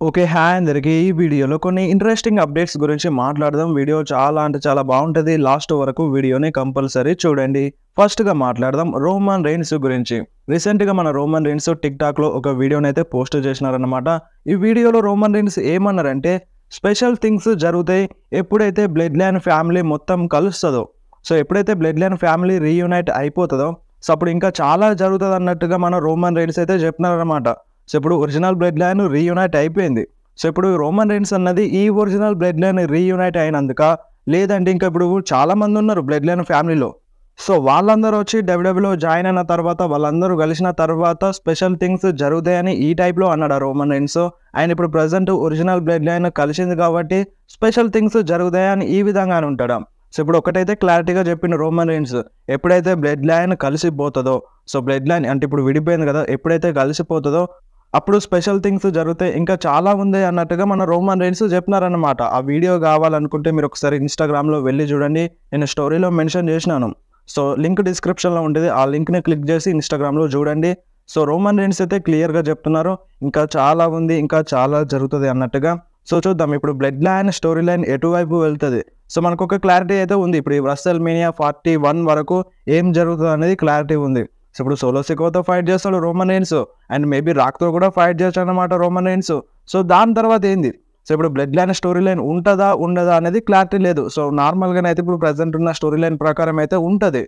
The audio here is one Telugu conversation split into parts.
ఓకే. హాయ్ అందరికి. ఈ వీడియోలో కొన్ని ఇంట్రెస్టింగ్ అప్డేట్స్ గురించి మాట్లాడదాం. వీడియో చాలా అంటే చాలా బాగుంటది. లాస్ట్ వరకు వీడియోని కంపల్సరీ చూడండి. ఫస్ట్‌గా మాట్లాడదాం రోమన్ రెయిన్స్ గురించి. రీసెంట్‌గా మన రోమన్ రెయిన్స్ టిక్‌టాక్‌లో ఒక వీడియోనైతే పోస్ట్ చేసినారన్నమాట. ఈ వీడియోలో రోమన్ రెయిన్స్ ఏమన్నారంటే స్పెషల్ థింగ్స్ జరుగుతాయి ఎప్పుడైతే బ్లడ్ లైన్ ఫ్యామిలీ మొత్తం కలుస్తదో. సో ఎప్పుడైతే బ్లడ్ లైన్ ఫ్యామిలీ రీయూనైట్ అయిపోతదో సో అప్పుడు ఇంకా చాలా జరుగుతదన్నట్టుగా మన రోమన్ రెయిన్స్ అయితే చెప్పినారన్నమాట. సో ఇప్పుడు ఒరిజినల్ బ్లడ్ లైన్ రీయూనైట్ అయిపోయింది. సో ఇప్పుడు రోమన్ రెయిన్స్ అన్నది ఈ ఒరిజినల్ బ్లడ్ లైన్ రీయూనైట్ అయినందుక లేదంటే ఇంకా ఇప్పుడు చాలా మంది ఉన్నారు బ్లడ్ లైన్ ఫ్యామిలీలో. సో వాళ్ళందరూ వచ్చి డబ్ల్యూడబ్ల్యూలో జాయిన్ అయిన తర్వాత వాళ్ళందరూ కలిసిన తర్వాత స్పెషల్ థింగ్స్ జరుగుతాయని ఈ టైప్లో అన్నాడు రోమన్ రెయిన్స్. ఆయన ఇప్పుడు ప్రజెంట్ ఒరిజినల్ బ్లడ్ లైన్ కలిసింది కాబట్టి స్పెషల్ థింగ్స్ జరుగుతాయని ఈ విధంగానే ఉంటాడు. సో ఇప్పుడు ఒకటైతే క్లారిటీగా చెప్పిండు రోమన్ రెయిన్స్, ఎప్పుడైతే బ్లడ్ లైన్ కలిసిపోతుందో సో బ్లడ్ లైన్ అంటే ఇప్పుడు విడిపోయింది కదా, ఎప్పుడైతే కలిసిపోతుందో అప్పుడు స్పెషల్ థింగ్స్ జరుగుతాయి ఇంకా చాలా ఉంది అన్నట్టుగా మన రోమన్ రెయిన్స్ చెప్పినారన్నమాట. ఆ వీడియో కావాలనుకుంటే మీరు ఒకసారి ఇన్స్టాగ్రామ్లో వెళ్ళి చూడండి. నేను స్టోరీలో మెన్షన్ చేసినాను. సో లింక్ డిస్క్రిప్షన్లో ఉంటుంది. ఆ లింక్ని క్లిక్ చేసి ఇన్స్టాగ్రామ్లో చూడండి. సో రోమన్ రెయిన్స్ అయితే క్లియర్గా చెప్తున్నారు ఇంకా చాలా ఉంది ఇంకా చాలా జరుగుతుంది అన్నట్టుగా. సో చూద్దాం ఇప్పుడు బ్లడ్ లైన్ స్టోరీ లైన్ ఎటువైపు వెళ్తుంది. సో మనకు ఒక క్లారిటీ అయితే ఉంది. ఇప్పుడు ఈ WrestleMania 41 వరకు ఏం జరుగుతుంది అనేది క్లారిటీ ఉంది. సో ఇప్పుడు సోలో సికోతో ఫైట్ చేస్తాడు రోమన్ రెయిన్స్ అండ్ మేబీ రాక్తో కూడా ఫైట్ చేస్తాడు అనమాట రోమన్ రెయిన్స్. సో దాని తర్వాత ఏంది, సో ఇప్పుడు బ్లడ్ లైన్ స్టోరీ లైన్ ఉంటుందా ఉండదా అనేది క్లారిటీ లేదు. సో నార్మల్గానే అయితే ఇప్పుడు ప్రజెంట్ ఉన్న స్టోరీ లైన్ ప్రకారం అయితే ఉంటుంది.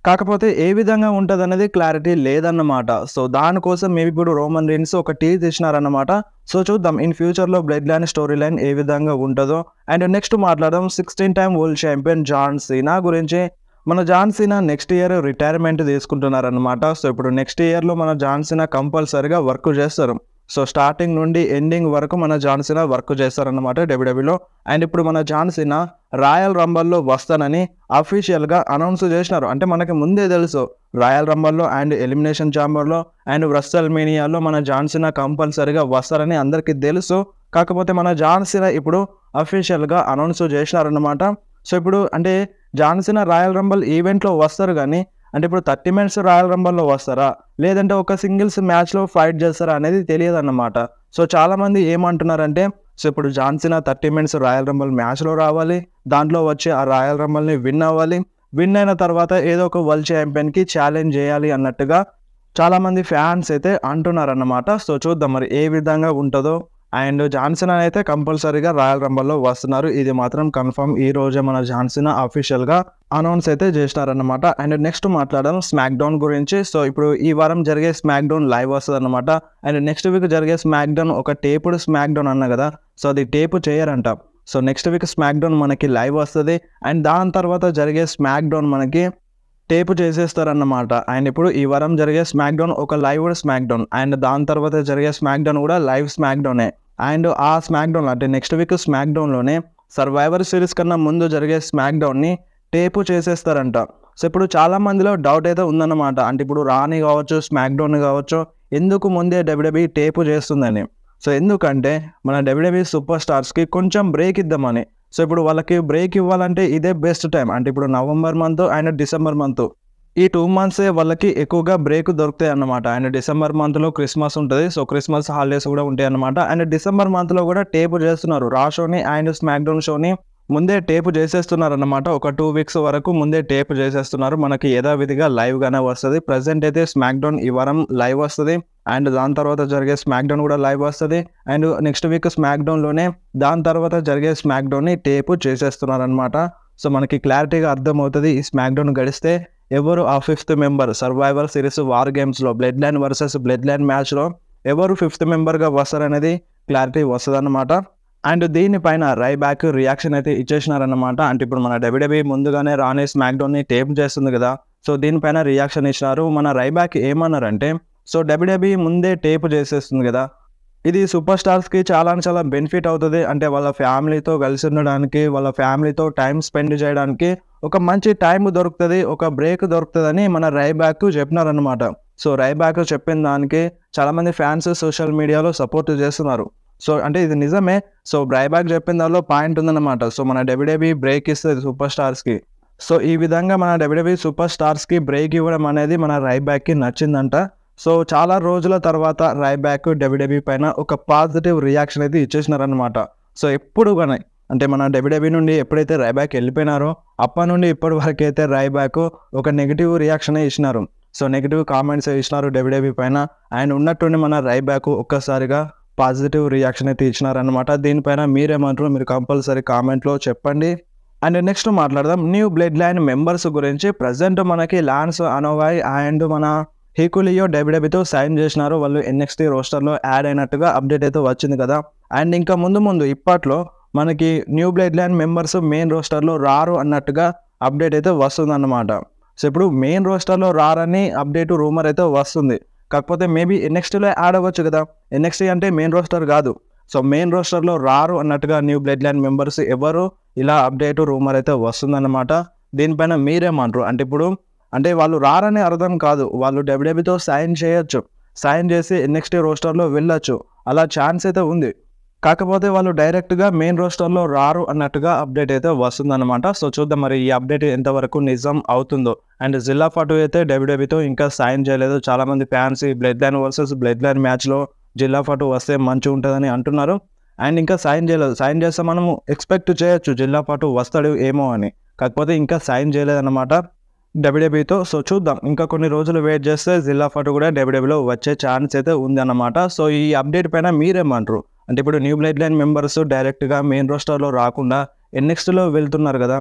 కాకపోతే ఏ విధంగా ఉంటుంది అనేది క్లారిటీ లేదన్నమాట. సో దానికోసం మేబీ ఇప్పుడు రోమన్ రెయిన్స్ ఒక టీజ్ ఇచ్చినారన్నమాట. సో చూద్దాం ఇన్ ఫ్యూచర్లో బ్లడ్ లైన్ స్టోరీ లైన్ ఏ విధంగా ఉంటుందో. అండ్ నెక్స్ట్ మాట్లాడదాం 16 time world champion John Cena గురించి. మన John Cena next year retirement తీసుకుంటున్నారన్నమాట. సో ఇప్పుడు నెక్స్ట్ ఇయర్లో మన జాన్ సీనా కంపల్సరీగా వర్క్ చేస్తారు. సో స్టార్టింగ్ నుండి ఎండింగ్ వరకు మన జాన్ సీనా వర్క్ చేస్తారన్నమాట డబ్ల్యూడబ్ల్యూలో. అండ్ ఇప్పుడు మన జాన్ సీనా రాయల్ రంబల్లో వస్తానని అఫీషియల్గా అనౌన్స్ చేసినారు. అంటే మనకి ముందే తెలుసు రాయల్ రంబల్లో అండ్ ఎలిమినేషన్ ఛాంబర్లో అండ్ WrestleManiaలో మన జాన్ సీనా కంపల్సరీగా వస్తారని అందరికీ తెలుసు. కాకపోతే మన జాన్ సీనా ఇప్పుడు అఫీషియల్గా అనౌన్స్ చేసినారన్నమాట. సో ఇప్పుడు అంటే జాన్ సీనా రాయల్ రంబల్ ఈవెంట్లో వస్తారు కానీ అంటే ఇప్పుడు 30 minutes రాయల్ రంబల్లో వస్తారా లేదంటే ఒక సింగిల్స్ మ్యాచ్లో ఫైట్ చేస్తారా అనేది తెలియదు అన్నమాట. సో చాలామంది ఏమంటున్నారంటే సో ఇప్పుడు John Cena 30 minutes Royal Rumble మ్యాచ్లో రావాలి, దాంట్లో వచ్చి ఆ రాయల్ రంబల్ని విన్ అవ్వాలి, విన్ అయిన తర్వాత ఏదో ఒక వరల్డ్ ఛాంపియన్కి ఛాలెంజ్ చేయాలి అన్నట్టుగా చాలామంది ఫ్యాన్స్ అయితే అంటున్నారన్నమాట. సో చూద్దాం మరి ఏ విధంగా ఉంటుందో. అండ్ జాన్ సీనా అయితే కంపల్సరీగా రాయల్ రంబల్లో వస్తున్నారు, ఇది మాత్రం కన్ఫర్మ్. ఈ రోజే మన జాన్ సీనా అఫీషియల్గా అనౌన్స్ అయితే చేసినారన్నమాట. అండ్ నెక్స్ట్ మాట్లాడడం స్మాక్ డౌన్ గురించి. సో ఇప్పుడు ఈ వారం జరిగే స్మాక్ డౌన్ లైవ్ వస్తుంది అనమాట. అండ్ నెక్స్ట్ వీక్ జరిగే స్మాక్ డౌన్ ఒక టేపుడ్ స్మాక్ డౌన్ అన్న కదా, సో అది టేపు చేయరంట. So next week SmackDown మనకి లైవ్ వస్తుంది అండ్ దాని తర్వాత జరిగే స్మాక్ డౌన్ మనకి టేపు చేసేస్తారన్నమాట. అండ్ ఇప్పుడు ఈ వారం జరిగే స్మాక్ డౌన్ ఒక లైవ్ స్మాక్ డౌన్ అండ్ దాని తర్వాత జరిగే స్మాక్ డౌన్ కూడా లైవ్ స్మాక్ డౌనే. అండ్ ఆ స్మాక్ డౌన్ అంటే నెక్స్ట్ వీక్ స్మాక్ డౌన్లోనే సర్వైవర్ సిరీస్ కన్నా ముందు జరిగే స్మాక్ డౌన్ని టేపు చేసేస్తారంట. సో ఇప్పుడు చాలా మందిలో డౌట్ అయితే ఉందన్నమాట. అంటే ఇప్పుడు రాని కావచ్చు స్మాక్ డౌన్ కావచ్చు ఎందుకు ముందే డబ్ల్యూడబ్ల్యూఈ టేపు చేస్తుందని. సో ఎందుకంటే మన డబ్ల్యూడబ్ల్యూఈ సూపర్ స్టార్స్కి కొంచెం బ్రేక్ ఇద్దామని. సో ఇప్పుడు వాళ్ళకి బ్రేక్ ఇవ్వాలంటే ఇదే బెస్ట్ టైం. అంటే ఇప్పుడు November month and December month ఈ 2 months వాళ్ళకి ఎక్కువగా బ్రేక్ దొరుకుతాయి అన్నమాట. అండ్ డిసెంబర్ మంత్లో క్రిస్మస్ ఉంటుంది, సో క్రిస్మస్ హాలిడేస్ కూడా ఉంటాయి అన్నమాట. అండ్ డిసెంబర్ మంత్లో కూడా టేపు చేస్తున్నారు రా షోని అండ్ స్మాక్ డౌన్ షోని ముందే టేపు చేసేస్తున్నారు అన్నమాట. ఒక 2 weeks వరకు ముందే టేపు చేసేస్తున్నారు. మనకి యథావిధిగా లైవ్గానే వస్తుంది. ప్రజెంట్ అయితే స్మాక్ డౌన్ ఈ వారం లైవ్ వస్తుంది అండ్ దాని తర్వాత జరిగే స్మాక్ డౌన్ కూడా లైవ్ వస్తుంది. అండ్ నెక్స్ట్ వీక్ స్మాక్ డౌన్లోనే దాని తర్వాత జరిగే స్మాక్ డౌన్ని టేపు చేసేస్తున్నారు అనమాట. సో మనకి క్లారిటీగా అర్థమవుతుంది ఈ స్మాక్ డౌన్ గడిస్తే ఎవరు ఆ 5th member Survivor Series war గేమ్స్లో bloodline versus bloodline మ్యాచ్లో ఎవరు 5th మెంబర్గా వస్తారనేది క్లారిటీ వస్తుంది అన్నమాట. అండ్ దీనిపైన రైబ్యాక్ రియాక్షన్ అయితే ఇచ్చేసినారన్నమాట. అంటే ఇప్పుడు మన డబ్ల్యూడబ్ల్యూఈ ముందుగానే రానే స్మాక్ డౌన్ని టేప్ చేస్తుంది కదా, సో దీనిపైన రియాక్షన్ ఇచ్చినారు. మన రైబ్యాక్ ఏమన్నారంటే సో డబ్ల్యూడబ్ల్యూఈ ముందే టేప్ చేసేస్తుంది కదా, ఇది సూపర్ స్టార్స్కి చాలా చాలా బెనిఫిట్ అవుతుంది. అంటే వాళ్ళ ఫ్యామిలీతో కలిసి ఉండడానికి వాళ్ళ ఫ్యామిలీతో టైం స్పెండ్ చేయడానికి ఒక మంచి టైం దొరుకుతుంది, ఒక బ్రేక్ దొరుకుతుందని మన రైబ్యాక్ చెప్పినారనమాట. సో రైబ్యాక్ చెప్పిన దానికి చాలామంది ఫ్యాన్స్ సోషల్ మీడియాలో సపోర్ట్ చేస్తున్నారు. సో అంటే ఇది నిజమే. సో రైబ్యాక్ చెప్పిన దానిలో పాయింట్ ఉందన్నమాట. సో మన డబ్ల్యూడబ్ల్యూఈ బ్రేక్ ఇస్తుంది సూపర్ స్టార్స్కి. సో ఈ విధంగా మన డబ్ల్యూడబ్ల్యూఈ సూపర్ స్టార్స్కి బ్రేక్ ఇవ్వడం అనేది మన రైబ్యాక్కి నచ్చిందంట. సో చాలా రోజుల తర్వాత రైబ్యాక్ డబ్ల్యూడబ్ల్యూఈ పైన ఒక పాజిటివ్ రియాక్షన్ అయితే ఇచ్చేసినారనమాట. సో ఎప్పుడు కానీ అంటే మన డబ్ల్యూడబ్ల్యూఈ నుండి ఎప్పుడైతే రైబ్యాక్ వెళ్ళిపోయినారో అప్పటి నుండి ఇప్పటి వరకు అయితే రైబ్యాక్ ఒక నెగిటివ్ రియాక్షనే ఇచ్చినారు. సో నెగిటివ్ కామెంట్స్ ఇచ్చినారు డబ్ల్యూడబ్ల్యూఈ పైన. అండ్ ఉన్నట్టుండి మన రైబ్యాక్ ఒక్కసారిగా పాజిటివ్ రియాక్షన్ అయితే ఇచ్చినారనమాట. దీనిపైన మీరేమంటారు? మీరు కంపల్సరీ కామెంట్లో చెప్పండి. అండ్ నెక్స్ట్ మాట్లాడదాం న్యూ బ్లడ్ లైన్ మెంబర్స్ గురించి. ప్రజెంట్ మనకి లాన్స్ అనోవాయ్ అండ్ మన హీకులియో డబ్ల్యూడబ్ల్యూతో సైన్ చేసినారు. వాళ్ళు ఎన్ఎక్స్టీ రోస్టర్లో యాడ్ అయినట్టుగా అప్డేట్ అయితే వచ్చింది కదా. అండ్ ఇంకా ముందు ఇప్పట్లో మనకి new bloodline members main రోస్టర్లో రారు అన్నట్టుగా అప్డేట్ అయితే వస్తుందన్నమాట. సో ఇప్పుడు మెయిన్ రోస్టర్లో రారని అప్డేట్ రూమర్ అయితే వస్తుంది. కాకపోతే మేబీ ఎన్ఎక్స్టీలో యాడ్ అవ్వచ్చు కదా. ఎన్ఎక్స్టీ అంటే మెయిన్ రోస్టర్ కాదు. సో మెయిన్ రోస్టర్లో రారు అన్నట్టుగా న్యూ బ్లడ్ లైన్ మెంబర్స్ ఎవరు ఇలా అప్డేట్ రూమర్ అయితే వస్తుందన్నమాట. దీనిపైన మీరేమంటారు? అంటే ఇప్పుడు అంటే వాళ్ళు రారని అర్థం కాదు, వాళ్ళు డబ్ల్యూడబ్ల్యూతో సైన్ చేయొచ్చు, సైన్ చేసి ఎన్ఎక్స్టీ రోస్టర్లో వెళ్ళొచ్చు, అలా ఛాన్స్ అయితే ఉంది. కాకపోతే వాళ్ళు డైరెక్ట్గా మెయిన్ రోస్టర్లో రారు అన్నట్టుగా అప్డేట్ అయితే వస్తుందన్నమాట. సో చూద్దాం మరి ఈ అప్డేట్ ఎంతవరకు నిజం అవుతుందో. అండ్ జిల్లా ఫాటు అయితే డబ్ల్యూడబ్ల్యూతో ఇంకా సైన్ చేయలేదు. చాలామంది ఫ్యాన్స్ ఈ blood line versus bloodline మ్యాచ్లో జిల్లా ఫాటు వస్తే మంచిగా ఉంటుందని అంటున్నారు. అండ్ ఇంకా సైన్ చేయలేదు. సైన్ చేస్తే మనము ఎక్స్పెక్ట్ చేయొచ్చు జిల్లా ఫాటు వస్తాడు ఏమో అని. కాకపోతే ఇంకా సైన్ చేయలేదన్నమాట డబ్ల్యూడబ్ల్యూతో. సో చూద్దాం, ఇంకా కొన్ని రోజులు వెయిట్ చేస్తే జిల్లా ఫాటు కూడా డబ్ల్యూడబ్ల్యూలో వచ్చే ఛాన్స్ అయితే ఉందన్నమాట. సో ఈ అప్డేట్ పైన మీరేమంటారు? అంటే ఇప్పుడు న్యూ బ్లడ్ లైన్ మెంబర్స్ డైరెక్ట్గా మెయిన్ రోస్టర్లో రాకుండా ఎన్ఎక్స్టీలో వెళ్తున్నారు కదా.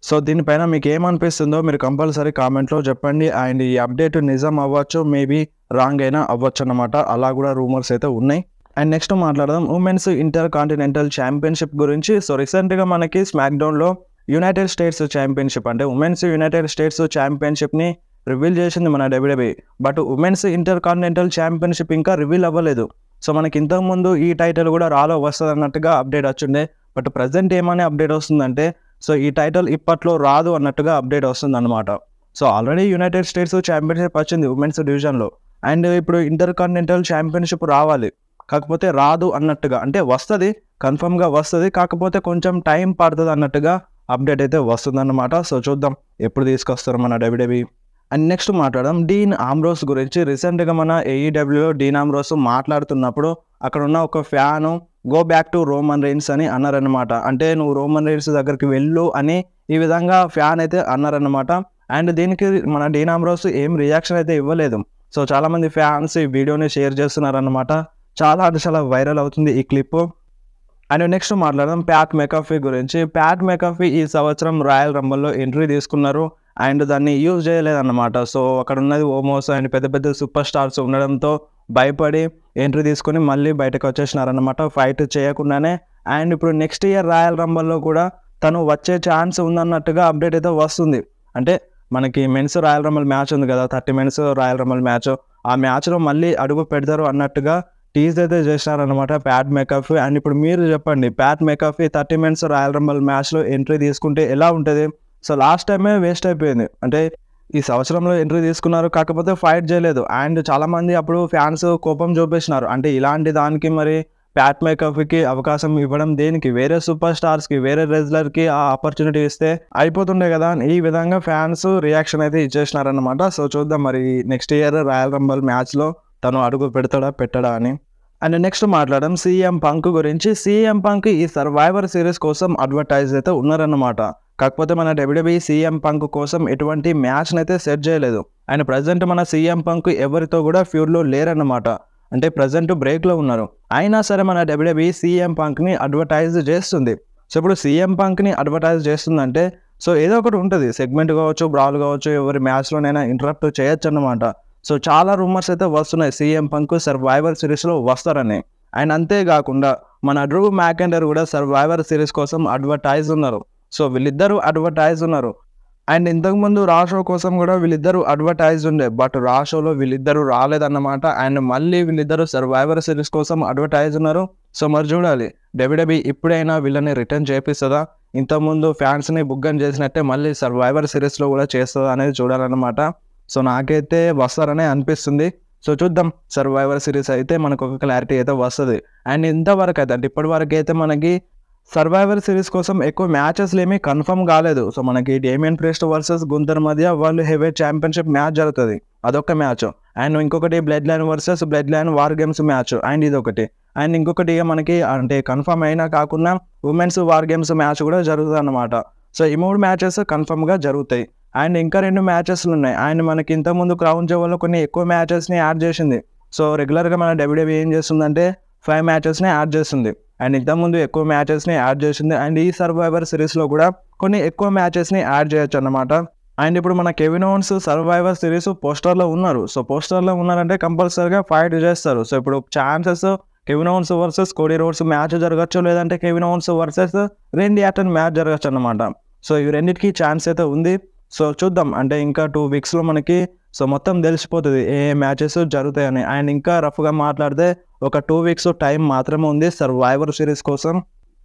సో దీనిపైన మీకు ఏమనిపిస్తుందో మీరు కంపల్సరీ కామెంట్లో చెప్పండి. అండ్ ఈ అప్డేట్ నిజం అవ్వచ్చు, మేబీ రాంగ్ అయినా అవ్వచ్చు అన్నమాట. అలా కూడా రూమర్స్ అయితే ఉన్నాయి. అండ్ నెక్స్ట్ మాట్లాడదాం ఉమెన్స్ ఇంటర్ కాంటినెంటల్ ఛాంపియన్షిప్ గురించి. సో రీసెంట్గా మనకి స్మాక్డౌన్లో యునైటెడ్ స్టేట్స్ ఛాంపియన్షిప్ అంటే ఉమెన్స్ యునైటెడ్ స్టేట్స్ ఛాంపియన్షిప్ని రివీల్ చేసింది మన WWE. But women's inter continental championship ఇంకా రివీల్ అవ్వలేదు. సో మనకి ఇంతకుముందు ఈ టైటిల్ కూడా రాలో వస్తుంది అన్నట్టుగా అప్డేట్ వచ్చిండే. బట్ ప్రజెంట్ ఏమని అప్డేట్ వస్తుందంటే సో ఈ టైటిల్ ఇప్పట్లో రాదు అన్నట్టుగా అప్డేట్ వస్తుంది అనమాట. So already United states championship వచ్చింది ఉమెన్స్ డివిజన్లో. అండ్ ఇప్పుడు ఇంటర్ కాంటినెంటల్ ఛాంపియన్షిప్ రావాలి, కాకపోతే రాదు అన్నట్టుగా, అంటే వస్తుంది, కన్ఫర్మ్గా వస్తుంది, కాకపోతే కొంచెం టైం పడుతుంది అన్నట్టుగా అప్డేట్ అయితే వస్తుందన్నమాట. సో చూద్దాం ఎప్పుడు తీసుకొస్తారు మన డబ్ల్యూడబ్ల్యూఈ. అండ్ నెక్స్ట్ మాట్లాడదాం డీన్ ఆమ్బ్రోస్ గురించి. రీసెంట్గా మన ఏఈడబ్ల్యూలో డీన్ ఆమ్బ్రోస్ మాట్లాడుతున్నప్పుడు అక్కడ ఉన్న ఒక fan go back to Roman Reigns అని అన్నారనమాట. అంటే నువ్వు రోమన్ రైన్స్ దగ్గరికి వెళ్ళు అని ఈ విధంగా ఫ్యాన్ అయితే అన్నారనమాట. అండ్ దీనికి మన డీన్ ఆమ్బ్రోస్ ఏం రియాక్షన్ అయితే ఇవ్వలేదు. సో చాలామంది ఫ్యాన్స్ ఈ వీడియోని షేర్ చేస్తున్నారనమాట. చాలా అంటే చాలా వైరల్ అవుతుంది ఈ క్లిప్. అండ్ నెక్స్ట్ మాట్లాడదాం ప్యాట్ మెకాఫీ గురించి. ప్యాట్ మెకాఫీ ఈ సంవత్సరం రాయల్ రంబల్లో ఎంట్రీ తీసుకున్నారు అండ్ దాన్ని యూజ్ చేయలేదన్నమాట. సో అక్కడ ఉన్నది ఓమోస్ అండ్ పెద్ద పెద్ద సూపర్ స్టార్స్ ఉండడంతో భయపడి ఎంట్రీ తీసుకొని మళ్ళీ బయటకు వచ్చేసినారన్నమాట ఫైట్ చేయకుండానే. అండ్ ఇప్పుడు నెక్స్ట్ ఇయర్ రాయల్ రంబల్లో కూడా తను వచ్చే ఛాన్స్ ఉందన్నట్టుగా అప్డేట్ అయితే వస్తుంది. అంటే మనకి మెన్స్ రాయల్ రంబల్ మ్యాచ్ ఉంది కదా, 30 మెన్స్ రాయల్ రంబల్ మ్యాచ్, ఆ మ్యాచ్లో మళ్ళీ అడుగు పెడతారు అన్నట్టుగా టీజ్ అయితే చేసినారనమాట ప్యాట్ మెకాఫీ. అండ్ ఇప్పుడు మీరు చెప్పండి, Pat McAfee 30 men's Royal Rumble మ్యాచ్లో ఎంట్రీ తీసుకుంటే ఎలా ఉంటుంది? సో లాస్ట్ టైమే వేస్ట్ అయిపోయింది. అంటే ఈ సంవత్సరంలో ఎంట్రీ తీసుకున్నారు, కాకపోతే ఫైట్ చేయలేదు. అండ్ చాలామంది అప్పుడు ఫ్యాన్స్ కోపం చూపించినారు. అంటే ఇలాంటి దానికి మరి ప్యాట్ మెకాఫీకి అవకాశం ఇవ్వడం దేనికి? వేరే సూపర్ స్టార్స్కి, వేరే రెజ్లర్కి ఆ ఆపర్చునిటీ ఇస్తే అయిపోతుండే కదా. ఈ విధంగా ఫ్యాన్స్ రియాక్షన్ అయితే ఇచ్చేసినారనమాట. సో చూద్దాం మరి నెక్స్ట్ ఇయర్ రాయల్ రంబల్ మ్యాచ్లో తను అడుగు పెడతాడా పెట్టడా అని. అండ్ నెక్స్ట్ మాట్లాడడం సీఎం పంక్ గురించి. సీఎం పంక్ ఈ సర్వైవర్ సిరీస్ కోసం అడ్వర్టైజ్ అయితే ఉన్నారన్నమాట. కాకపోతే మన డబ్ల్యూడబ్ల్యూఈ సీఎం పంక్ కోసం ఎటువంటి మ్యాచ్ని అయితే సెట్ చేయలేదు. అండ్ ప్రజెంట్ మన సీఎం పంక్ ఎవరితో కూడా ఫ్యూర్లో లేరన్నమాట. అంటే ప్రజెంట్ బ్రేక్లో ఉన్నారు. అయినా సరే మన డబ్ల్యూడబ్ల్యూఈ సీఎం పంక్ని అడ్వర్టైజ్ చేస్తుంది. సో ఇప్పుడు సీఎం పంక్ని అడ్వర్టైజ్ చేస్తుందంటే సో ఏదో ఒకటి ఉంటుంది, సెగ్మెంట్ కావచ్చు, బ్రాల్ కావచ్చు, ఎవరి మ్యాచ్లోనైనా ఇంటరప్ట్ చేయొచ్చు అన్నమాట. సో చాలా రూమర్స్ అయితే వస్తున్నాయి సీఎం పంక్ సర్వైవర్ సిరీస్లో వస్తారని. అండ్ అంతేకాకుండా మన డ్రూ మ్యాకెండర్ కూడా సర్వైవర్ సిరీస్ కోసం అడ్వర్టైజ్ ఉన్నారు. సో వీళ్ళిద్దరూ అడ్వర్టైజ్ ఉన్నారు. అండ్ ఇంతకుముందు రా షో కోసం కూడా వీళ్ళిద్దరూ అడ్వర్టైజ్ ఉండే, బట్ రా షోలో వీళ్ళిద్దరూ రాలేదన్నమాట. అండ్ మళ్ళీ వీళ్ళిద్దరూ సర్వైవర్ సిరీస్ కోసం అడ్వర్టైజ్ ఉన్నారు. సో మరి చూడాలి డబ్ల్యూడబ్ల్యూఈ ఇప్పుడైనా వీళ్ళని రిటర్న్ చేపిస్తుందా, ఇంతకుముందు ఫ్యాన్స్ని బుగ్గన్ చేసినట్టే మళ్ళీ సర్వైవర్ సిరీస్లో కూడా చేస్తుందా అనేది చూడాలన్నమాట. సో నాకైతే వస్తారనే అనిపిస్తుంది. సో చూద్దాం, సర్వైవర్ సిరీస్ అయితే మనకు ఒక క్లారిటీ అయితే వస్తుంది. అండ్ ఇంతవరకు అయితే అంటే ఇప్పటి వరకు అయితే మనకి సర్వైవర్ సిరీస్ కోసం ఎక్కువ మ్యాచెస్లు ఏమీ కన్ఫర్మ్ కాలేదు. సో మనకి డేమియన్ ప్రీస్ట్ వర్సెస్ గుంతర్ మధ్య వరల్డ్ హెవీవెయిట్ ఛాంపియన్షిప్ మ్యాచ్ జరుగుతుంది, అదొక మ్యాచ్. అండ్ ఇంకొకటి blood line versus blood line war games match, and ఇదొకటి. అండ్ ఇంకొకటి మనకి అంటే కన్ఫర్మ్ అయినా కాకుండా ఉమెన్స్ వార్ గేమ్స్ మ్యాచ్ కూడా జరుగుతుంది అన్నమాట. సో ఈ 3 మ్యాచెస్ కన్ఫర్మ్గా జరుగుతాయి. అండ్ ఇంకా 2 మ్యాచెస్లు ఉన్నాయి. అండ్ మనకి ఇంతకుముందు క్రౌన్ జెవెల్లో కొన్ని ఎక్కువ మ్యాచెస్ని యాడ్ చేసింది. సో రెగ్యులర్గా మన WWE ఏం చేస్తుందంటే 5 మ్యాచెస్ని యాడ్ చేస్తుంది. అండ్ ఇంతకుముందు ఎక్కువ మ్యాచెస్ని యాడ్ చేసింది. అండ్ ఈ సర్వైవర్ సిరీస్లో కూడా కొన్ని ఎక్కువ మ్యాచెస్ని యాడ్ చేయొచ్చు అన్నమాట. అండ్ ఇప్పుడు మన కెవిన్ ఓవెన్స్ సర్వైవర్ సిరీస్ పోస్టర్లో ఉన్నారు. సో పోస్టర్లో ఉన్నారంటే కంపల్సరీగా ఫైట్ చేస్తారు. సో ఇప్పుడు chances Kevin Owens versus Cody Rhodes match జరగచ్చు, లేదంటే Kevin Owens versus Randy Orton match జరగచ్చు అన్నమాట. సో ఇవి రెండింటికి ఛాన్స్ అయితే ఉంది. సో చూద్దాం, అంటే ఇంకా 2 వీక్స్లో మనకి సో మొత్తం తెలిసిపోతుంది ఏ మ్యాచెస్ జరుగుతాయని. అండ్ ఇంకా రఫ్గా మాట్లాడితే ఒక 2 వీక్స్ టైం మాత్రమే ఉంది సర్వైవర్ సిరీస్ కోసం.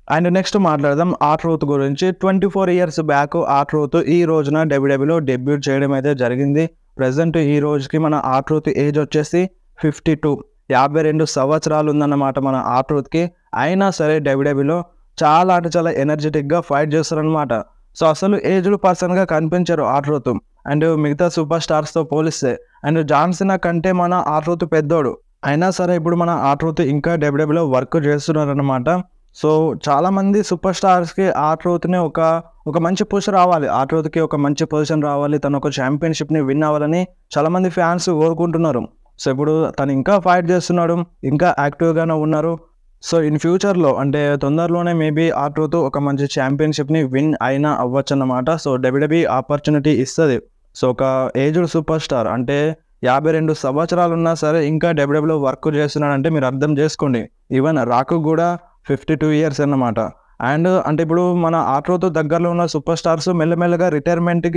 అండ్ నెక్స్ట్ మాట్లాడదాం R-Truth గురించి. 24 ఇయర్స్ బ్యాక్ R-Truth ఈ రోజున డబ్ల్యూడబ్ల్యూలో డెబ్యూట్ చేయడం అయితే జరిగింది. ప్రజెంట్ ఈ రోజుకి మన R-Truth ఏజ్ వచ్చేసి 52 సంవత్సరాలు ఉందన్నమాట మన R-Truthకి. అయినా సరే డబ్ల్యూడబ్ల్యూలో చాలా అంటే చాలా ఎనర్జెటిక్గా ఫైట్ చేస్తారనమాట. సో అసలు ఏజ్డ్ పర్సన్గా కనిపించారు R-Truth. అండ్ మిగతా సూపర్ స్టార్స్తో పోలిస్తే అండ్ జాన్ సినా కంటే మన R-Truth పెద్దోడు. అయినా సరే ఇప్పుడు మన R-Truth ఇంకా డబ్ల్యూడబ్ల్యూలో వర్క్ చేస్తున్నారనమాట. సో చాలామంది సూపర్ స్టార్స్కి R-Truthని ఒక మంచి పుష్ రావాలి, R-Truthకి ఒక మంచి పొజిషన్ రావాలి, తను ఒక ఛాంపియన్షిప్ని విన్ అవ్వాలని చాలామంది ఫ్యాన్స్ కోరుకుంటున్నారు. సో ఇప్పుడు తను ఇంకా ఫైట్ చేస్తున్నాడు, ఇంకా యాక్టివ్గానే ఉన్నారు. సో ఇన్ ఫ్యూచర్లో అంటే తొందరలోనే మేబీ R-Truth ఒక మంచి ఛాంపియన్షిప్ని విన్ అయినా అవ్వచ్చు అన్నమాట. సో WWE ఆపర్చునిటీ ఇస్తుంది. సో ఒక ఏజ్డ్ సూపర్ స్టార్ అంటే 52 సంవత్సరాలు ఉన్నా సరే ఇంకా డబ్ల్యూడబ్ల్యూలో వర్క్ చేస్తున్నాడంటే మీరు అర్థం చేసుకోండి. ఈవెన్ రాకు కూడా 52 ఇయర్స్ అన్నమాట. అండ్ అంటే ఇప్పుడు మన R-Truth దగ్గరలో ఉన్న సూపర్ స్టార్స్ మెల్లమెల్లగా రిటైర్మెంట్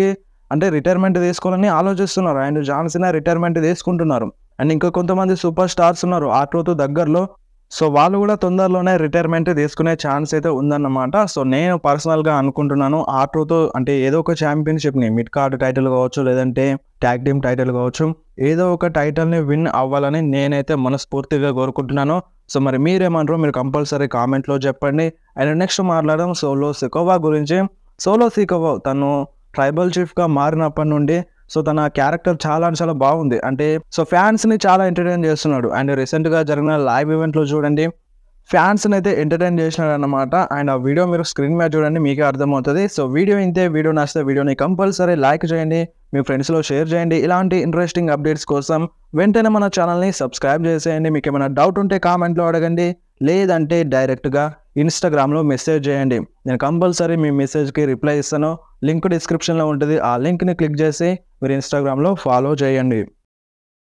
తీసుకోవాలని ఆలోచిస్తున్నారు. అండ్ జాన్ సినా రిటైర్మెంట్ తీసుకుంటున్నారు. అండ్ ఇంకా కొంతమంది సూపర్ స్టార్స్ ఉన్నారు R-Truth దగ్గరలో. సో వాళ్ళు కూడా తొందరలోనే రిటైర్మెంట్ తీసుకునే ఛాన్స్ అయితే ఉందన్నమాట. సో నేను పర్సనల్గా అనుకుంటున్నాను R-Truth అంటే ఏదో ఒక ఛాంపియన్షిప్ని, మిడ్ కార్డ్ టైటిల్ కావచ్చు, లేదంటే ట్యాగ్ టీమ్ టైటిల్ కావచ్చు, ఏదో ఒక టైటిల్ని విన్ అవ్వాలని నేనైతే మనస్ఫూర్తిగా కోరుకుంటున్నాను. సో మరి మీరేమంటారో మీరు కంపల్సరీ కామెంట్లో చెప్పండి. అండ్ నెక్స్ట్ మాట్లాడడం సోలో సికోవా గురించి. సోలో సికోవా తను ట్రైబల్ చీఫ్గా మారినప్పటి నుండి సో తన క్యారెక్టర్ చాలా అంటే చాలా బాగుంది. అంటే సో ఫ్యాన్స్ని చాలా ఎంటర్టైన్ చేస్తున్నాడు. అండ్ రీసెంట్గా జరిగిన లైవ్ ఈవెంట్లో చూడండి, ఫ్యాన్స్ని అయితే ఎంటర్టైన్ చేసినాడు అనమాట. అండ్ ఆ వీడియో మీరు స్క్రీన్ మీద చూడండి, మీకే అర్థమవుతుంది. సో వీడియో నచ్చితే వీడియోని కంపల్సరీ లైక్ చేయండి, మీ ఫ్రెండ్స్లో షేర్ చేయండి. ఇలాంటి ఇంట్రెస్టింగ్ అప్డేట్స్ కోసం వెంటనే మన ఛానల్ని సబ్స్క్రైబ్ చేసేయండి. మీకు ఏమైనా డౌట్ ఉంటే కామెంట్లో అడగండి, లేదంటే డైరెక్ట్గా ఇన్స్టాగ్రామ్లో మెసేజ్ చేయండి. నేను కంపల్సరీ మీ మెసేజ్కి రిప్లై ఇస్తాను. లింక్ డిస్క్రిప్షన్లో ఉంటుంది. ఆ లింక్ని క్లిక్ చేసి మీరు ఇన్స్టాగ్రామ్లో ఫాలో చేయండి.